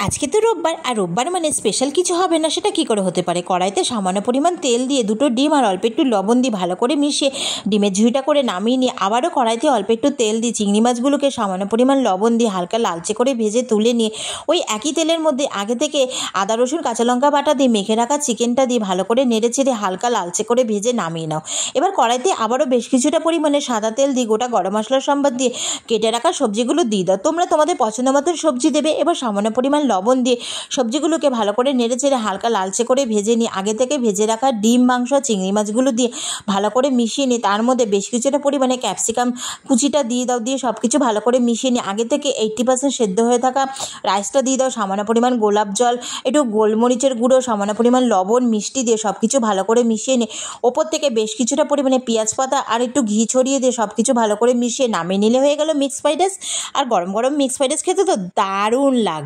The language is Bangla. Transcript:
আজকে তো রোববার, আর রোববার মানে স্পেশাল কিছু হবে না, সেটা কি করে হতে পারে। কড়াইতে সামান্য পরিমাণ তেল দিয়ে দুটো ডিম আর অল্প একটু লবণ দিয়ে ভালো করে মিশিয়ে ডিমের ঝুঁইটা করে নামিয়ে নিয়ে আবারও কড়াইতে অল্প একটু তেল দিয়ে চিংড়ি মাছগুলোকে সামান্য পরিমাণ লবণ দিয়ে হালকা লালচে করে ভেজে তুলে নিয়ে ওই একই তেলের মধ্যে আগে থেকে আদা রসুন কাঁচা লঙ্কা বাটা দিয়ে মেখে রাখা চিকেনটা দিয়ে ভালো করে নেড়ে চেড়ে হালকা লালচে করে ভেজে নামিয়ে নাও। এবার কড়াইতে আবারও বেশ কিছুটা পরিমাণে সাদা তেল দিয়ে গোটা গরম মশলার সম্বাদ দিয়ে কেটে রাখা সবজিগুলো দিয়ে দাও। তোমরা তোমাদের পছন্দ মতো সবজি দেবে। এবার সামান্য পরিমাণ লবণ দিয়ে সবজিগুলোকে ভালো করে নেড়ে চেড়ে হালকা লালচে করে ভেজে নিয়ে আগে থেকে ভেজে রাখা ডিম মাংস চিংড়ি মাছগুলো দিয়ে ভালো করে মিশিয়ে নিয়ে তার মধ্যে বেশ কিছুটা পরিমাণে ক্যাপসিকাম কুচিটা দিয়ে দাও। দিয়ে সব কিছু ভালো করে মিশিয়ে নিয়ে আগে থেকে 80% সেদ্ধ হয়ে থাকা রাইসটা দিয়ে দাও। সামান্য পরিমাণ গোলাপ জল, একটু গোলমরিচের গুঁড়ো, সামান্য পরিমাণ লবণ মিষ্টি দিয়ে সব কিছু ভালো করে মিশিয়ে নিয়ে ওপর থেকে বেশ কিছুটা পরিমাণে পেঁয়াজ পাতা আর একটু ঘি ছড়িয়ে দিয়ে সব কিছু ভালো করে মিশিয়ে নামিয়ে নিলে হয়ে গেল মিক্স ফ্রাইড রাইস। আর গরম গরম মিক্স ফ্রাইড রাইস খেতে তো দারুণ লাগে।